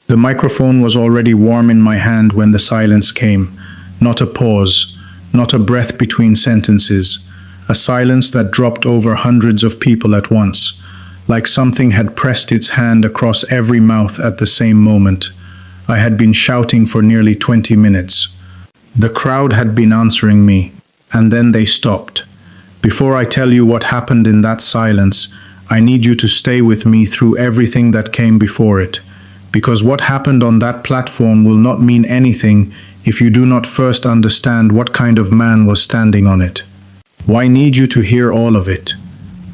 The microphone was already warm in my hand when the silence came. Not a pause, not a breath between sentences, a silence that dropped over hundreds of people at once, like something had pressed its hand across every mouth at the same moment. I had been shouting for nearly 20 minutes. The crowd had been answering me, and then they stopped. Before I tell you what happened in that silence, I need you to stay with me through everything that came before it, because what happened on that platform will not mean anything if you do not first understand what kind of man was standing on it. Why need you to hear all of it?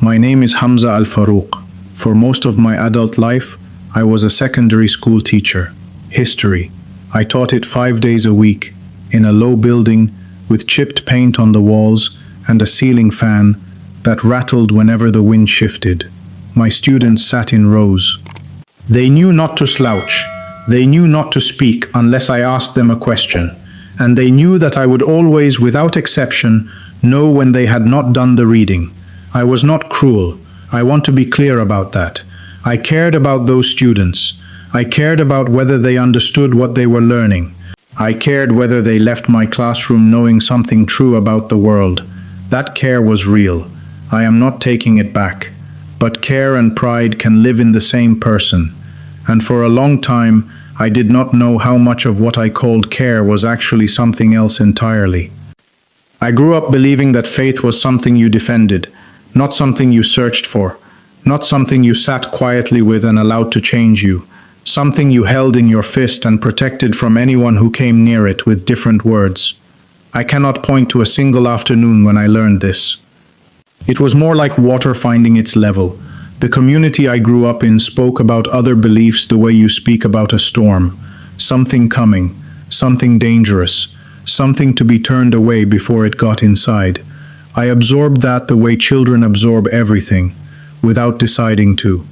My name is Hamza Al-Farouq. For most of my adult life, I was a secondary school teacher. History. I taught it 5 days a week, in a low building, with chipped paint on the walls and a ceiling fan that rattled whenever the wind shifted. My students sat in rows. They knew not to slouch. They knew not to speak unless I asked them a question. And they knew that I would always, without exception, know when they had not done the reading. I was not cruel. I want to be clear about that. I cared about those students. I cared about whether they understood what they were learning. I cared whether they left my classroom knowing something true about the world. That care was real. I am not taking it back. But care and pride can live in the same person. And for a long time, I did not know how much of what I called care was actually something else entirely. I grew up believing that faith was something you defended, not something you searched for, not something you sat quietly with and allowed to change you, something you held in your fist and protected from anyone who came near it with different words. I cannot point to a single afternoon when I learned this. It was more like water finding its level. The community I grew up in spoke about other beliefs the way you speak about a storm. Something coming, something dangerous, something to be turned away before it got inside. I absorbed that the way children absorb everything, without deciding to.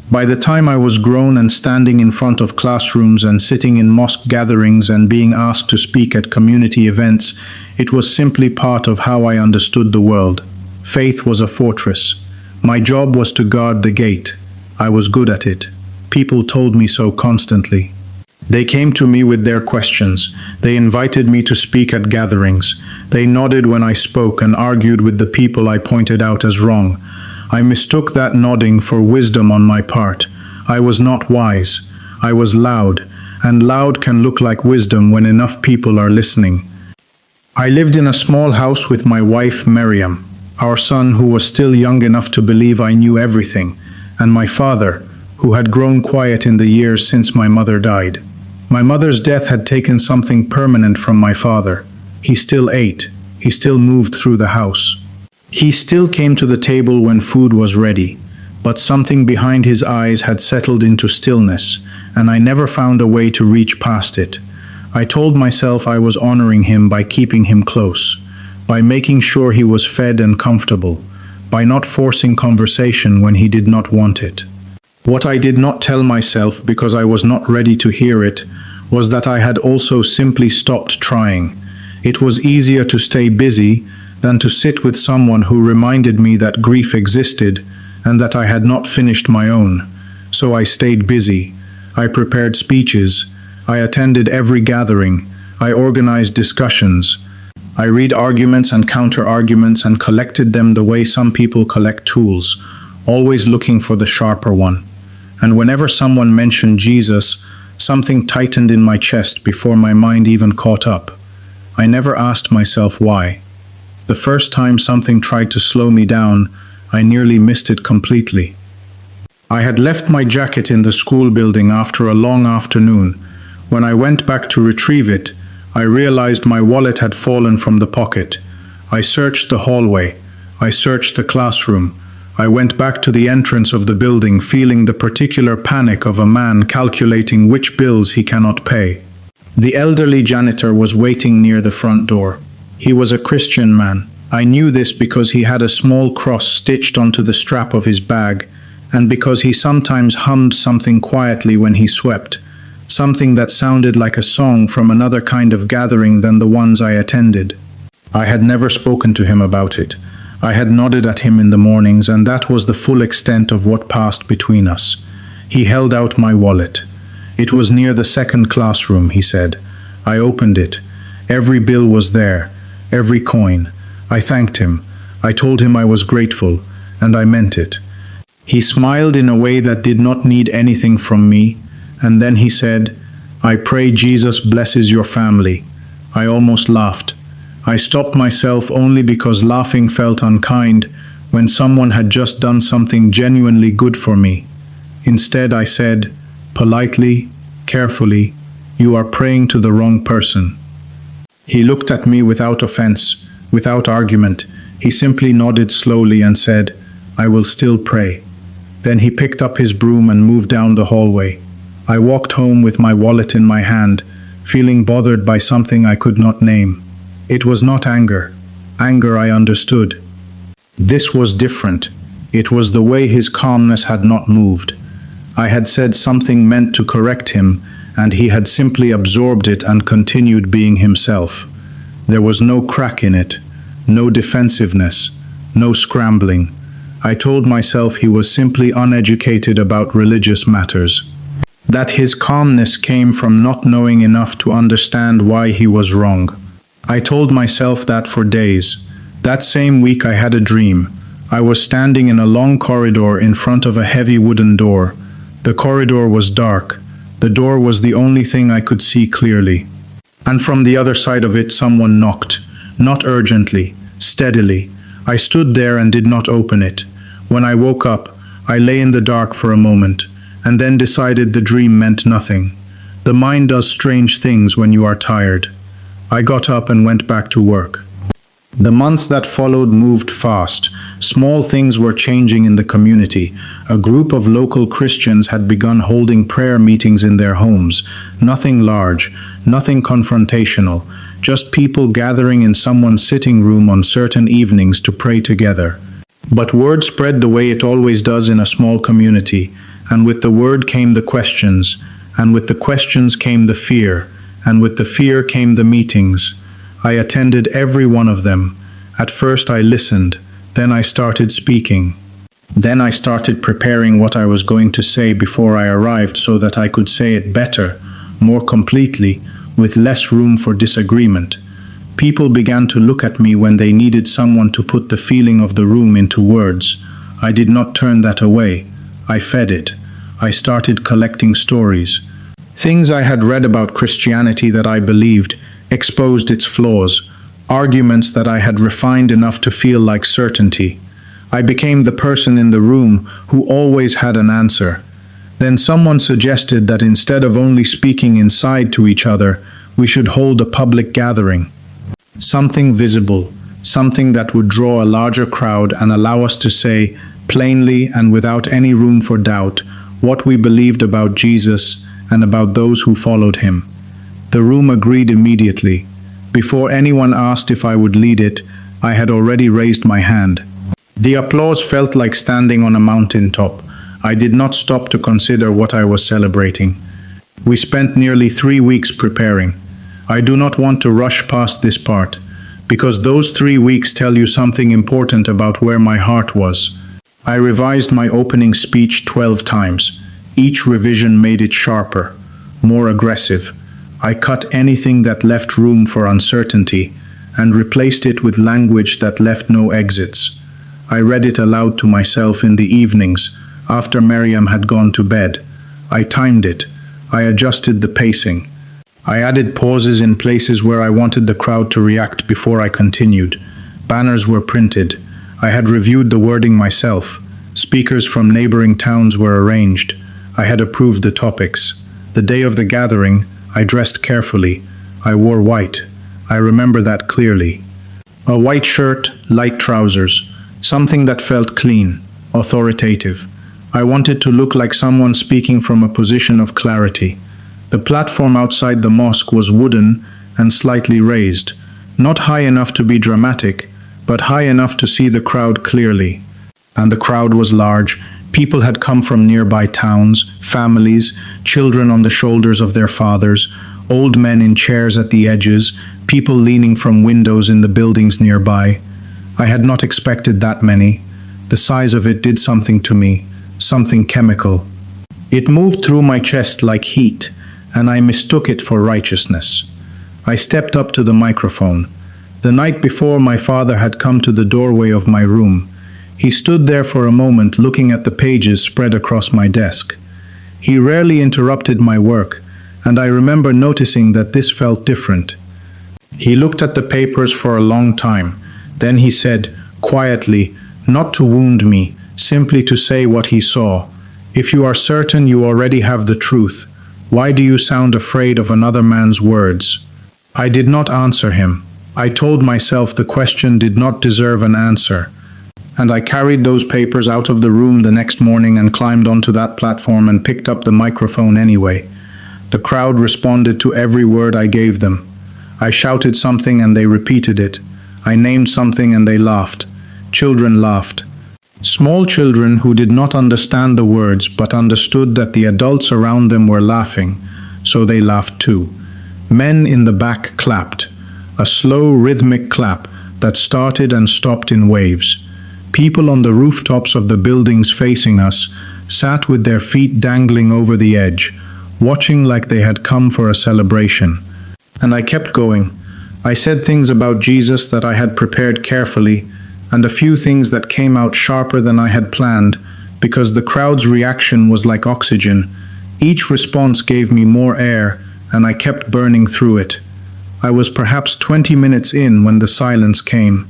By the time I was grown and standing in front of classrooms and sitting in mosque gatherings and being asked to speak at community events, it was simply part of how I understood the world. Faith was a fortress. My job was to guard the gate. I was good at it. People told me so constantly. They came to me with their questions. They invited me to speak at gatherings. They nodded when I spoke and argued with the people I pointed out as wrong. I mistook that nodding for wisdom on my part. I was not wise. I was loud, and loud can look like wisdom when enough people are listening. I lived in a small house with my wife, Miriam, our son who was still young enough to believe I knew everything, and my father, who had grown quiet in the years since my mother died. My mother's death had taken something permanent from my father. He still ate. He still moved through the house. He still came to the table when food was ready, but something behind his eyes had settled into stillness, and I never found a way to reach past it. I told myself I was honoring him by keeping him close, by making sure he was fed and comfortable, by not forcing conversation when he did not want it. What I did not tell myself, because I was not ready to hear it, was that I had also simply stopped trying. It was easier to stay busy than to sit with someone who reminded me that grief existed and that I had not finished my own. So I stayed busy. I prepared speeches. I attended every gathering. I organized discussions. I read arguments and counter-arguments and collected them the way some people collect tools, always looking for the sharper one. And whenever someone mentioned Jesus, something tightened in my chest before my mind even caught up. I never asked myself why. The first time something tried to slow me down, I nearly missed it completely. I had left my jacket in the school building after a long afternoon. When I went back to retrieve it, I realized my wallet had fallen from the pocket. I searched the hallway. I searched the classroom. I went back to the entrance of the building, feeling the particular panic of a man calculating which bills he cannot pay. The elderly janitor was waiting near the front door. He was a Christian man. I knew this because he had a small cross stitched onto the strap of his bag, and because he sometimes hummed something quietly when he swept, something that sounded like a song from another kind of gathering than the ones I attended. I had never spoken to him about it. I had nodded at him in the mornings, and that was the full extent of what passed between us. He held out my wallet. It was near the second classroom, he said. I opened it. Every bill was there, every coin. I thanked him. I told him I was grateful, and I meant it. He smiled in a way that did not need anything from me, and then he said, I pray Jesus blesses your family. I almost laughed. I stopped myself only because laughing felt unkind when someone had just done something genuinely good for me. Instead, I said, politely, carefully, you are praying to the wrong person. He looked at me without offense, without argument. He simply nodded slowly and said, I will still pray. Then he picked up his broom and moved down the hallway. I walked home with my wallet in my hand, feeling bothered by something I could not name. It was not anger. Anger I understood. This was different. It was the way his calmness had not moved. I had said something meant to correct him, and he had simply absorbed it and continued being himself. There was no crack in it, no defensiveness, no scrambling. I told myself he was simply uneducated about religious matters. That his calmness came from not knowing enough to understand why he was wrong. I told myself that for days. That same week I had a dream. I was standing in a long corridor in front of a heavy wooden door. The corridor was dark. The door was the only thing I could see clearly. And from the other side of it someone knocked. Not urgently, steadily. I stood there and did not open it. When I woke up, I lay in the dark for a moment, and then decided the dream meant nothing. The mind does strange things when you are tired. I got up and went back to work. The months that followed moved fast. Small things were changing in the community. A group of local Christians had begun holding prayer meetings in their homes. Nothing large, nothing confrontational, just people gathering in someone's sitting room on certain evenings to pray together. But word spread the way it always does in a small community, and with the word came the questions, and with the questions came the fear, and with the fear came the meetings. I attended every one of them. At first I listened, then I started speaking. Then I started preparing what I was going to say before I arrived so that I could say it better, more completely, with less room for disagreement. People began to look at me when they needed someone to put the feeling of the room into words. I did not turn that away. I fed it. I started collecting stories. Things I had read about Christianity that I believed, exposed its flaws, arguments that I had refined enough to feel like certainty. I became the person in the room who always had an answer. Then someone suggested that instead of only speaking inside to each other, we should hold a public gathering. Something visible, something that would draw a larger crowd and allow us to say, plainly and without any room for doubt, what we believed about Jesus and about those who followed him. The room agreed immediately. Before anyone asked if I would lead it, I had already raised my hand. The applause felt like standing on a mountain top. I did not stop to consider what I was celebrating. We spent nearly 3 weeks preparing. I do not want to rush past this part, because those 3 weeks tell you something important about where my heart was. I revised my opening speech 12 times. Each revision made it sharper, more aggressive. I cut anything that left room for uncertainty and replaced it with language that left no exits. I read it aloud to myself in the evenings, after Miriam had gone to bed. I timed it. I adjusted the pacing. I added pauses in places where I wanted the crowd to react before I continued. Banners were printed. I had reviewed the wording myself. Speakers from neighboring towns were arranged. I had approved the topics. The day of the gathering, I dressed carefully. I wore white. I remember that clearly. A white shirt, light trousers, something that felt clean, authoritative. I wanted to look like someone speaking from a position of clarity. The platform outside the mosque was wooden and slightly raised, not high enough to be dramatic, but high enough to see the crowd clearly. And the crowd was large. People had come from nearby towns, families, children on the shoulders of their fathers, old men in chairs at the edges, people leaning from windows in the buildings nearby. I had not expected that many. The size of it did something to me, something chemical. It moved through my chest like heat, and I mistook it for righteousness. I stepped up to the microphone. The night before, my father had come to the doorway of my room. He stood there for a moment looking at the pages spread across my desk. He rarely interrupted my work, and I remember noticing that this felt different. He looked at the papers for a long time. Then he said, quietly, not to wound me, simply to say what he saw. If you are certain you already have the truth, why do you sound afraid of another man's words? I did not answer him. I told myself the question did not deserve an answer. And I carried those papers out of the room the next morning and climbed onto that platform and picked up the microphone anyway. The crowd responded to every word I gave them. I shouted something and they repeated it. I named something and they laughed. Children laughed. Small children who did not understand the words but understood that the adults around them were laughing, so they laughed too. Men in the back clapped, a slow rhythmic clap that started and stopped in waves. People on the rooftops of the buildings facing us sat with their feet dangling over the edge, watching like they had come for a celebration. And I kept going. I said things about Jesus that I had prepared carefully, and a few things that came out sharper than I had planned, because the crowd's reaction was like oxygen. Each response gave me more air, and I kept burning through it. I was perhaps 20 minutes in when the silence came.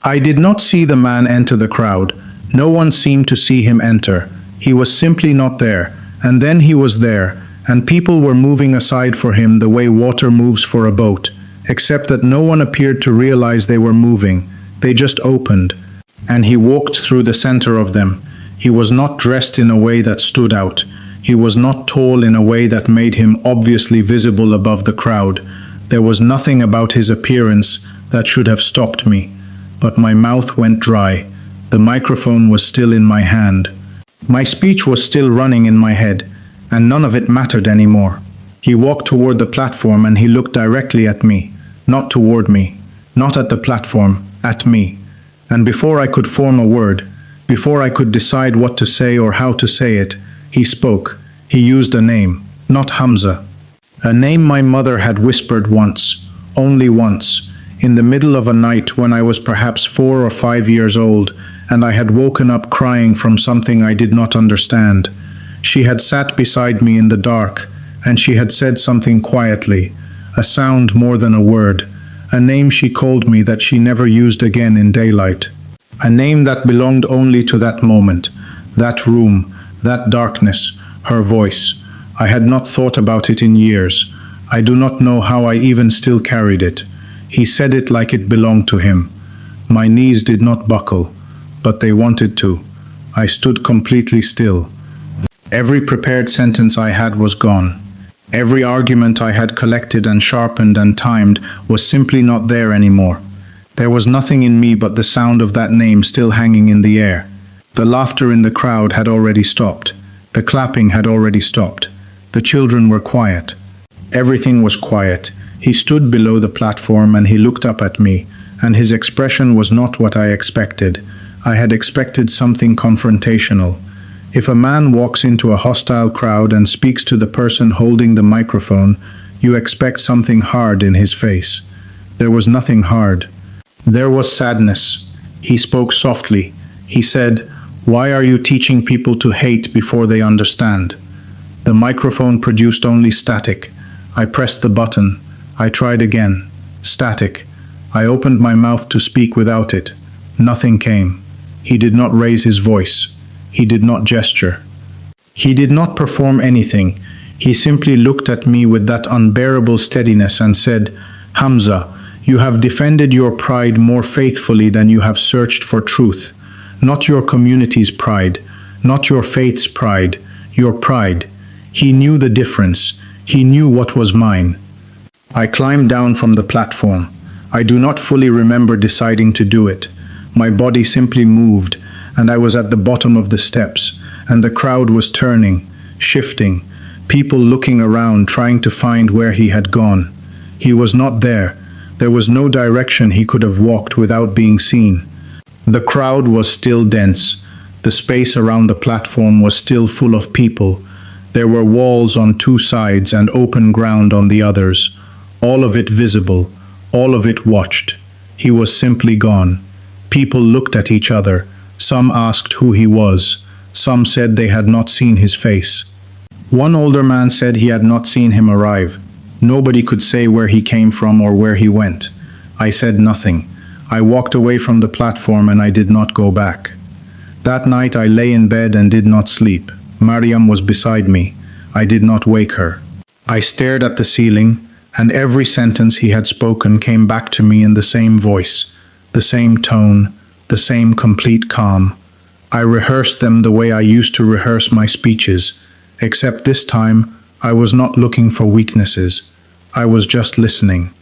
I did not see the man enter the crowd. No one seemed to see him enter. He was simply not there, and then he was there, and people were moving aside for him the way water moves for a boat, except that no one appeared to realize they were moving. They just opened, and he walked through the center of them. He was not dressed in a way that stood out. He was not tall in a way that made him obviously visible above the crowd. There was nothing about his appearance that should have stopped me. But my mouth went dry. The microphone was still in my hand. My speech was still running in my head, and none of it mattered anymore. He walked toward the platform and he looked directly at me. Not toward me, not at the platform, at me. And before I could form a word, before I could decide what to say or how to say it, he spoke. He used a name, not Hamza. A name my mother had whispered once, only once, in the middle of a night when I was perhaps 4 or 5 years old, and I had woken up crying from something I did not understand. She had sat beside me in the dark, and she had said something quietly, a sound more than a word, a name she called me that she never used again in daylight. A name that belonged only to that moment, that room, that darkness, her voice. I had not thought about it in years. I do not know how I even still carried it. He said it like it belonged to him. My knees did not buckle, but they wanted to. I stood completely still. Every prepared sentence I had was gone. Every argument I had collected and sharpened and timed was simply not there anymore. There was nothing in me but the sound of that name still hanging in the air. The laughter in the crowd had already stopped. The clapping had already stopped. The children were quiet. Everything was quiet. He stood below the platform and he looked up at me, and his expression was not what I expected. I had expected something confrontational. If a man walks into a hostile crowd and speaks to the person holding the microphone, you expect something hard in his face. There was nothing hard. There was sadness. He spoke softly. He said, "Why are you teaching people to hate before they understand?" The microphone produced only static. I pressed the button. I tried again. Static. I opened my mouth to speak without it. Nothing came. He did not raise his voice. He did not gesture. He did not perform anything. He simply looked at me with that unbearable steadiness and said, "Hamza, you have defended your pride more faithfully than you have searched for truth. Not your community's pride, not your faith's pride, your pride." He knew the difference. He knew what was mine. I climbed down from the platform. I do not fully remember deciding to do it. My body simply moved, and I was at the bottom of the steps, and the crowd was turning, shifting, people looking around trying to find where he had gone. He was not there. There was no direction he could have walked without being seen. The crowd was still dense. The space around the platform was still full of people. There were walls on two sides and open ground on the others, all of it visible, all of it watched. He was simply gone. People looked at each other. Some asked who he was. Some said they had not seen his face. One older man said he had not seen him arrive. Nobody could say where he came from or where he went. I said nothing. I walked away from the platform and I did not go back. That night I lay in bed and did not sleep. Mariam was beside me. I did not wake her. I stared at the ceiling, and every sentence he had spoken came back to me in the same voice, the same tone, the same complete calm. I rehearsed them the way I used to rehearse my speeches, except this time I was not looking for weaknesses. I was just listening.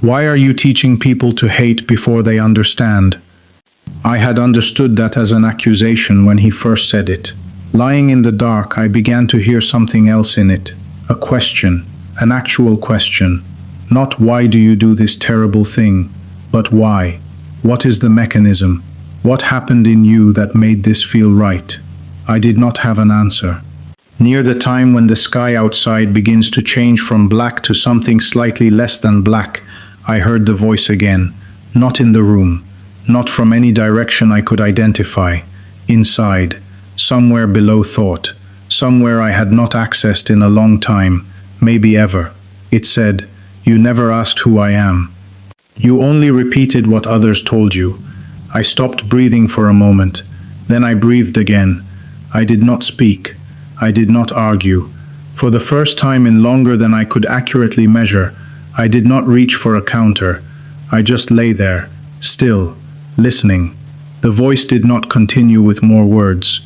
Why are you teaching people to hate before they understand? I had understood that as an accusation when he first said it. Lying in the dark, I began to hear something else in it. A question, an actual question. Not why do you do this terrible thing, but why? What is the mechanism? What happened in you that made this feel right? I did not have an answer. Near the time when the sky outside begins to change from black to something slightly less than black, I heard the voice again, not in the room, not from any direction I could identify, inside, somewhere below thought, somewhere I had not accessed in a long time, maybe ever. It said, "You never asked who I am. You only repeated what others told you." I stopped breathing for a moment. Then I breathed again. I did not speak. I did not argue. For the first time in longer than I could accurately measure, I did not reach for a counter. I just lay there, still, listening. The voice did not continue with more words.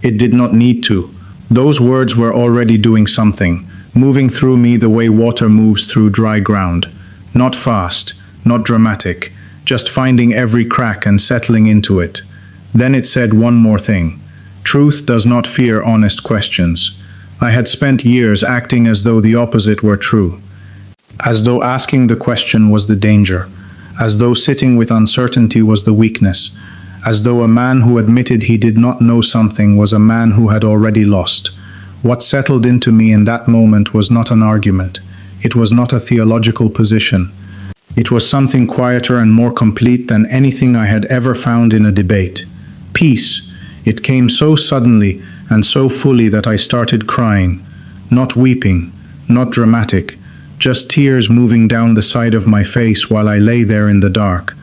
It did not need to. Those words were already doing something, moving through me the way water moves through dry ground. Not fast, not dramatic, just finding every crack and settling into it. Then it said one more thing. Truth does not fear honest questions. I had spent years acting as though the opposite were true. As though asking the question was the danger. As though sitting with uncertainty was the weakness. As though a man who admitted he did not know something was a man who had already lost. What settled into me in that moment was not an argument. It was not a theological position. It was something quieter and more complete than anything I had ever found in a debate. Peace. It came so suddenly and so fully that I started crying. Not weeping, not dramatic, just tears moving down the side of my face while I lay there in the dark.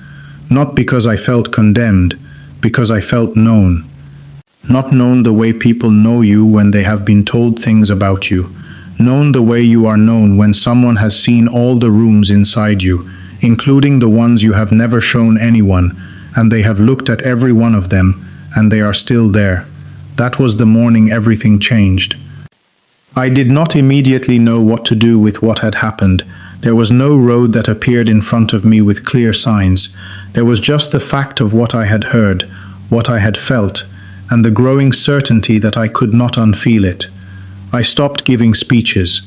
Not because I felt condemned, because I felt known. Not known the way people know you when they have been told things about you. Known the way you are known when someone has seen all the rooms inside you, including the ones you have never shown anyone, and they have looked at every one of them, and they are still there. That was the morning everything changed. I did not immediately know what to do with what had happened. There was no road that appeared in front of me with clear signs. There was just the fact of what I had heard, what I had felt, and the growing certainty that I could not unfeel it. I stopped giving speeches.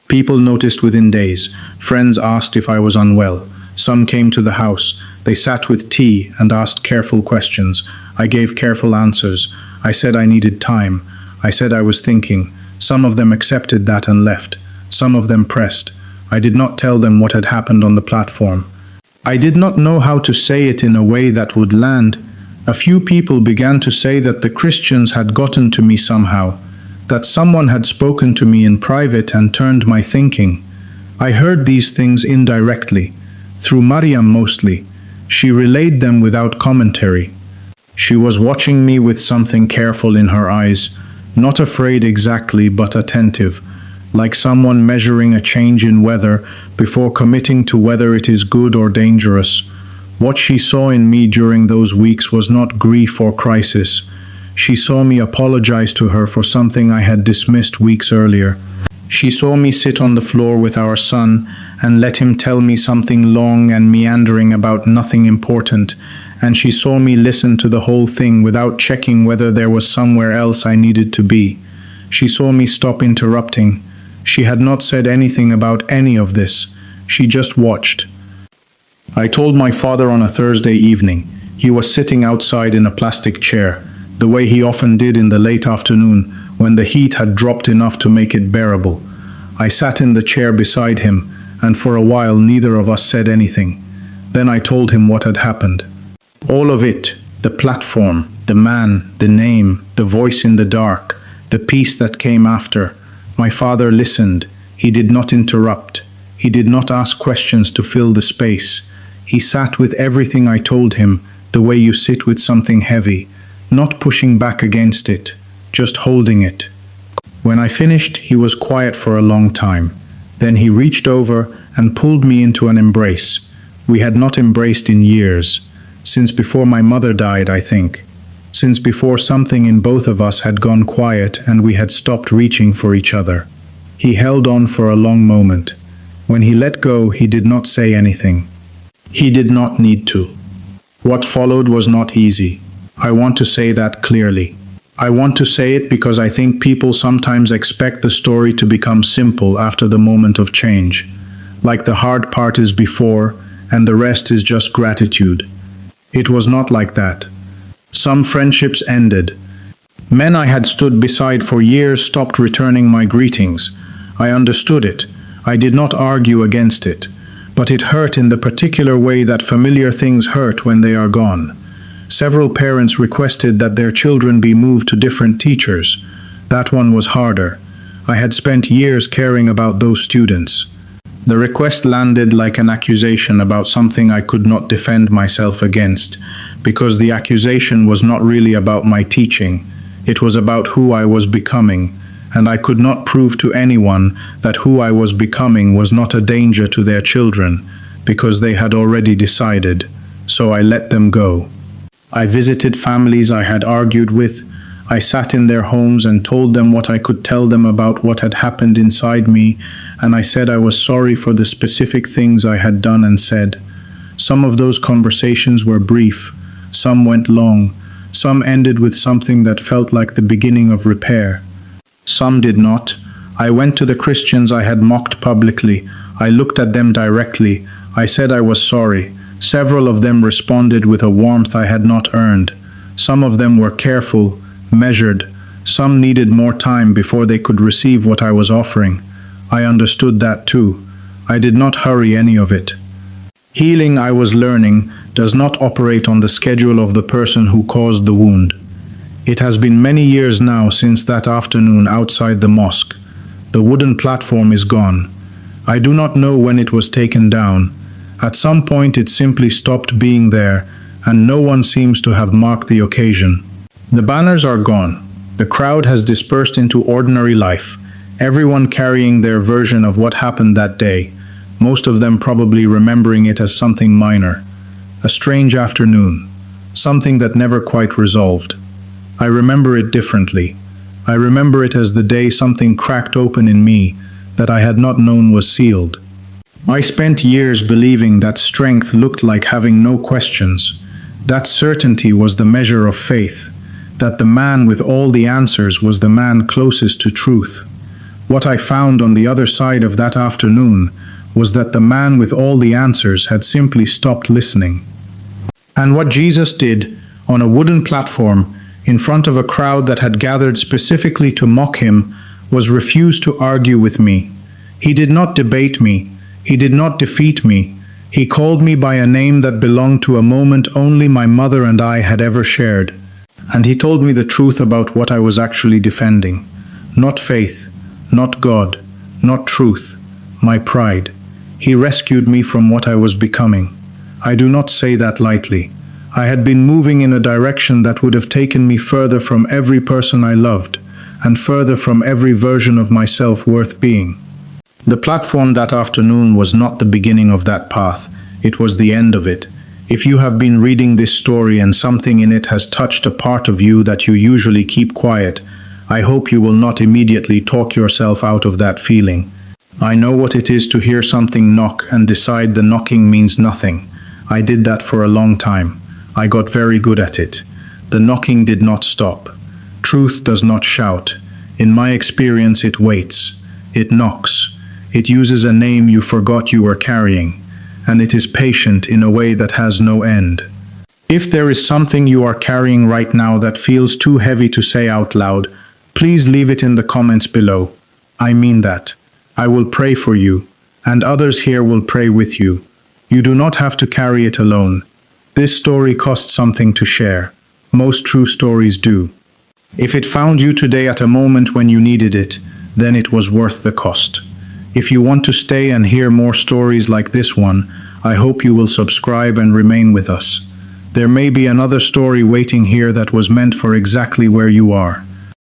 People noticed within days. Friends asked if I was unwell. Some came to the house. They sat with tea and asked careful questions. I gave careful answers. I said I needed time. I said I was thinking. Some of them accepted that and left. Some of them pressed. I did not tell them what had happened on the platform. I did not know how to say it in a way that would land. A few people began to say that the Christians had gotten to me somehow, that someone had spoken to me in private and turned my thinking. I heard these things indirectly, through Mariam mostly. She relayed them without commentary. She was watching me with something careful in her eyes, not afraid exactly, but attentive, like someone measuring a change in weather before committing to whether it is good or dangerous. What she saw in me during those weeks was not grief or crisis. She saw me apologize to her for something I had dismissed weeks earlier. She saw me sit on the floor with our son and let him tell me something long and meandering about nothing important, and she saw me listen to the whole thing without checking whether there was somewhere else I needed to be. She saw me stop interrupting. She had not said anything about any of this. She just watched. I told my father on a Thursday evening. He was sitting outside in a plastic chair, the way he often did in the late afternoon when the heat had dropped enough to make it bearable. I sat in the chair beside him, and for a while neither of us said anything. Then I told him what had happened. All of it, the platform, the man, the name, the voice in the dark, the peace that came after. My father listened. He did not interrupt. He did not ask questions to fill the space. He sat with everything I told him, the way you sit with something heavy, not pushing back against it, just holding it. When I finished, he was quiet for a long time. Then he reached over and pulled me into an embrace. We had not embraced in years, since before my mother died, I think. Since before something in both of us had gone quiet and we had stopped reaching for each other. He held on for a long moment. When he let go, he did not say anything. He did not need to. What followed was not easy. I want to say that clearly. I want to say it because I think people sometimes expect the story to become simple after the moment of change. Like the hard part is before, and the rest is just gratitude. It was not like that. Some friendships ended. Men I had stood beside for years stopped returning my greetings. I understood it. I did not argue against it. But it hurt in the particular way that familiar things hurt when they are gone. Several parents requested that their children be moved to different teachers. That one was harder. I had spent years caring about those students. The request landed like an accusation about something I could not defend myself against, because the accusation was not really about my teaching. It was about who I was becoming, and I could not prove to anyone that who I was becoming was not a danger to their children, because they had already decided, so I let them go. I visited families I had argued with. I sat in their homes and told them what I could tell them about what had happened inside me, and I said I was sorry for the specific things I had done and said. Some of those conversations were brief, some went long, some ended with something that felt like the beginning of repair. Some did not. I went to the Christians I had mocked publicly. I looked at them directly. I said I was sorry. Several of them responded with a warmth I had not earned. Some of them were careful, measured. Some needed more time before they could receive what I was offering. I understood that too. I did not hurry any of it. Healing, I was learning, does not operate on the schedule of the person who caused the wound. It has been many years now since that afternoon outside the mosque. The wooden platform is gone. I do not know when it was taken down. At some point it simply stopped being there, and no one seems to have marked the occasion. The banners are gone. The crowd has dispersed into ordinary life, everyone carrying their version of what happened that day, most of them probably remembering it as something minor. A strange afternoon, something that never quite resolved. I remember it differently. I remember it as the day something cracked open in me that I had not known was sealed. I spent years believing that strength looked like having no questions. That certainty was the measure of faith. That the man with all the answers was the man closest to truth. What I found on the other side of that afternoon was that the man with all the answers had simply stopped listening. And what Jesus did, on a wooden platform, in front of a crowd that had gathered specifically to mock him, was refuse to argue with me. He did not debate me. He did not defeat me. He called me by a name that belonged to a moment only my mother and I had ever shared. And he told me the truth about what I was actually defending. Not faith, not God, not truth, my pride. He rescued me from what I was becoming. I do not say that lightly. I had been moving in a direction that would have taken me further from every person I loved, and further from every version of myself worth being. The platform that afternoon was not the beginning of that path. It was the end of it. If you have been reading this story and something in it has touched a part of you that you usually keep quiet, I hope you will not immediately talk yourself out of that feeling. I know what it is to hear something knock and decide the knocking means nothing. I did that for a long time. I got very good at it. The knocking did not stop. Truth does not shout. In my experience, it waits. It knocks. It uses a name you forgot you were carrying. And it is patient in a way that has no end. If there is something you are carrying right now that feels too heavy to say out loud, Please leave it in the comments below. I mean that. I will pray for you, and others here will pray with you. You do not have to carry it alone. This story costs something to share. Most true stories do. If it found you today at a moment when you needed it, then it was worth the cost. If you want to stay and hear more stories like this one, I hope you will subscribe and remain with us. There may be another story waiting here that was meant for exactly where you are.